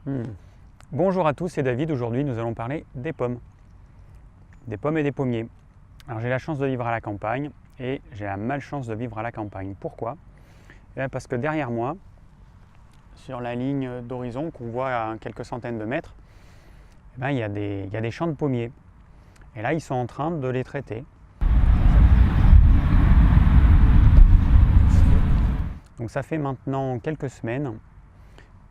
Hmm. Bonjour à tous, c'est David. Aujourd'hui, nous allons parler des pommes. Des pommes et des pommiers. Alors, j'ai la chance de vivre à la campagne et j'ai la malchance de vivre à la campagne. Pourquoi? Parce que derrière moi, sur la ligne d'horizon qu'on voit à quelques centaines de mètres, il y a des champs de pommiers. Et là, ils sont en train de les traiter. Donc, ça fait maintenant quelques semaines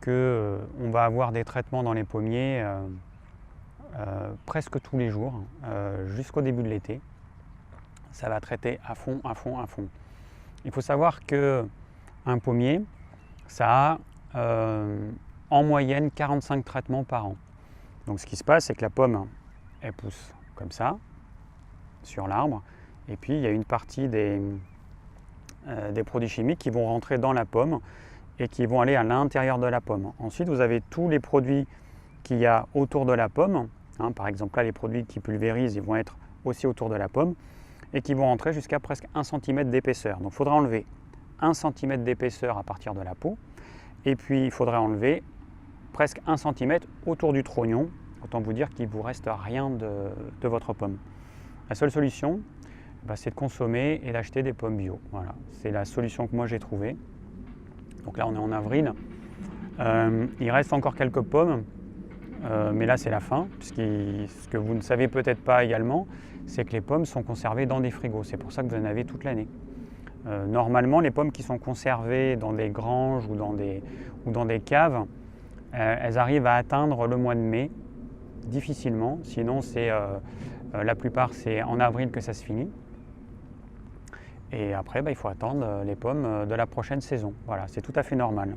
qu'on va avoir des traitements dans les pommiers presque tous les jours jusqu'au début de l'été. Ça va traiter à fond, à fond, à fond. Il faut savoir qu'un pommier, ça a en moyenne 45 traitements par an. Donc ce qui se passe, c'est que la pomme, elle pousse comme ça, sur l'arbre, et puis il y a une partie des produits chimiques qui vont rentrer dans la pomme et qui vont aller à l'intérieur de la pomme. Ensuite, vous avez tous les produits qu'il y a autour de la pomme. Par exemple, là, les produits qui pulvérisent, ils vont être aussi autour de la pomme et qui vont rentrer jusqu'à presque 1 cm d'épaisseur. Donc il faudra enlever 1 cm d'épaisseur à partir de la peau, et puis il faudra enlever presque 1 cm autour du trognon. Autant vous dire qu'il ne vous reste rien de votre pomme. La seule solution, c'est de consommer et d'acheter des pommes bio. Voilà, c'est la solution que moi j'ai trouvée. Donc là, on est en avril. Il reste encore quelques pommes, mais là, c'est la fin. Ce que vous ne savez peut-être pas également, c'est que les pommes sont conservées dans des frigos. C'est pour ça que vous en avez toute l'année. Normalement, les pommes qui sont conservées dans des granges ou dans des caves, elles arrivent à atteindre le mois de mai, difficilement. Sinon, la plupart, c'est en avril que ça se finit. Et après, il faut attendre les pommes de la prochaine saison. Voilà, c'est tout à fait normal.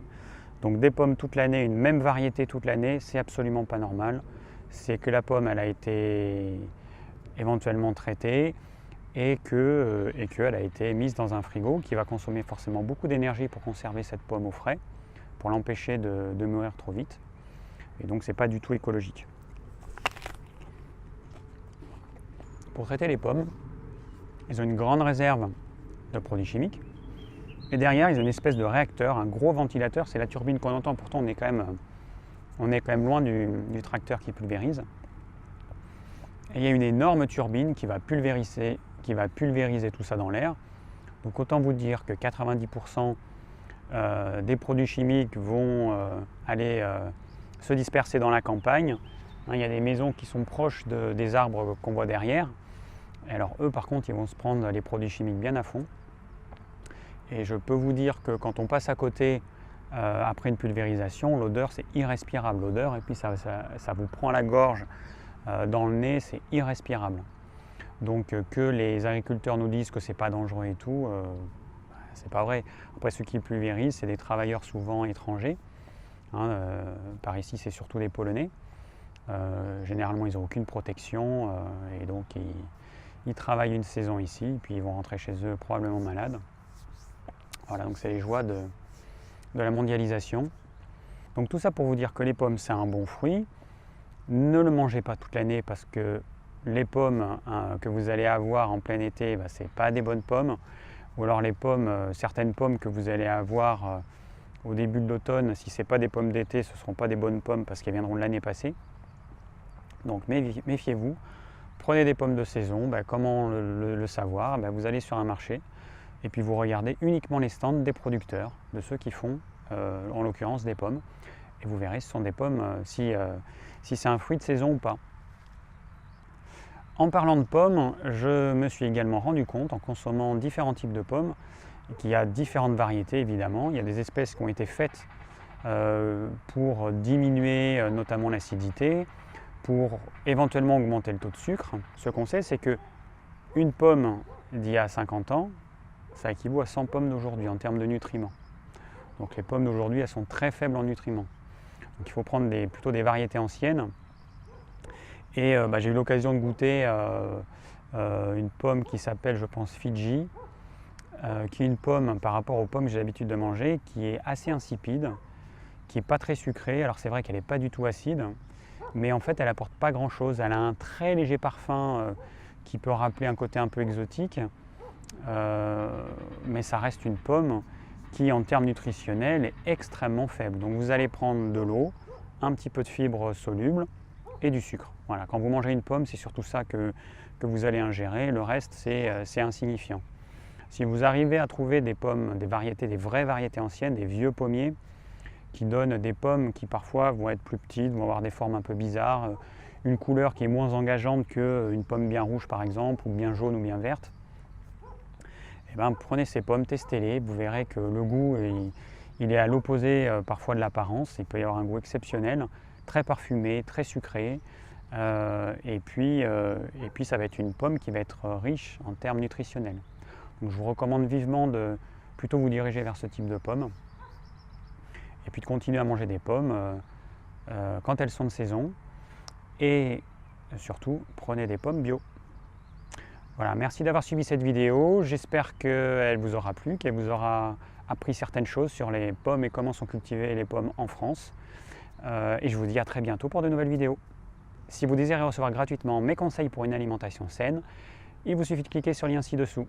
Donc des pommes toute l'année, une même variété toute l'année, c'est absolument pas normal. C'est que la pomme, elle a été éventuellement traitée et qu'elle a été mise dans un frigo qui va consommer forcément beaucoup d'énergie pour conserver cette pomme au frais, pour l'empêcher de mûrir trop vite. Et donc c'est pas du tout écologique. Pour traiter les pommes, ils ont une grande réserve de produits chimiques. Et derrière, ils ont une espèce de réacteur, un gros ventilateur. C'est la turbine qu'on entend, pourtant on est quand même loin du tracteur qui pulvérise. Et il y a une énorme turbine qui va pulvériser tout ça dans l'air. Donc autant vous dire que 90% des produits chimiques vont aller se disperser dans la campagne. Il y a des maisons qui sont proches des arbres qu'on voit derrière. Alors eux, par contre, ils vont se prendre les produits chimiques bien à fond. Et je peux vous dire que quand on passe à côté après une pulvérisation, l'odeur c'est irrespirable. L'odeur, et puis ça vous prend la gorge dans le nez, c'est irrespirable. Donc que les agriculteurs nous disent que c'est pas dangereux et tout, c'est pas vrai. Après, ceux qui pulvérisent, c'est des travailleurs souvent étrangers. Par ici, c'est surtout des Polonais. Généralement, ils n'ont aucune protection et donc ils travaillent une saison ici, puis ils vont rentrer chez eux probablement malades. Voilà, donc c'est les joies de la mondialisation. Donc tout ça pour vous dire que les pommes, c'est un bon fruit. Ne le mangez pas toute l'année parce que les pommes que vous allez avoir en plein été, ce n'est pas des bonnes pommes. Ou alors les pommes, certaines pommes que vous allez avoir au début de l'automne, si ce n'est pas des pommes d'été, ce ne seront pas des bonnes pommes parce qu'elles viendront de l'année passée. Donc méfiez-vous. Prenez des pommes de saison. Comment le savoir? Vous allez sur un marché. Et puis vous regardez uniquement les stands des producteurs, de ceux qui font, en l'occurrence, des pommes. Et vous verrez, ce sont des pommes, si c'est un fruit de saison ou pas. En parlant de pommes, je me suis également rendu compte, en consommant différents types de pommes, qu'il y a différentes variétés, évidemment. Il y a des espèces qui ont été faites pour diminuer notamment l'acidité, pour éventuellement augmenter le taux de sucre. Ce qu'on sait, c'est qu'une pomme d'il y a 50 ans, ça équivaut à 100 pommes d'aujourd'hui en termes de nutriments. Donc les pommes d'aujourd'hui, elles sont très faibles en nutriments. Donc il faut prendre plutôt des variétés anciennes. Et j'ai eu l'occasion de goûter une pomme qui s'appelle, je pense, Fidji, qui est une pomme par rapport aux pommes que j'ai l'habitude de manger, qui est assez insipide, qui n'est pas très sucrée. Alors c'est vrai qu'elle n'est pas du tout acide, mais en fait elle n'apporte pas grand-chose. Elle a un très léger parfum qui peut rappeler un côté un peu exotique. Mais ça reste une pomme qui, en termes nutritionnels, est extrêmement faible. Donc vous allez prendre de l'eau, un petit peu de fibres solubles et du sucre. Voilà, quand vous mangez une pomme, c'est surtout ça que vous allez ingérer, le reste c'est insignifiant. Si vous arrivez à trouver des pommes, des variétés, des vraies variétés anciennes, des vieux pommiers, qui donnent des pommes qui parfois vont être plus petites, vont avoir des formes un peu bizarres, une couleur qui est moins engageante qu'une pomme bien rouge par exemple, ou bien jaune ou bien verte, et bien, prenez ces pommes, testez-les, vous verrez que le goût il est à l'opposé parfois de l'apparence, il peut y avoir un goût exceptionnel, très parfumé, très sucré, et puis ça va être une pomme qui va être riche en termes nutritionnels. Donc je vous recommande vivement de plutôt vous diriger vers ce type de pommes, et puis de continuer à manger des pommes quand elles sont de saison, et surtout prenez des pommes bio. Voilà, merci d'avoir suivi cette vidéo, j'espère qu'elle vous aura plu, qu'elle vous aura appris certaines choses sur les pommes et comment sont cultivées les pommes en France. Et je vous dis à très bientôt pour de nouvelles vidéos. Si vous désirez recevoir gratuitement mes conseils pour une alimentation saine, il vous suffit de cliquer sur le lien ci-dessous.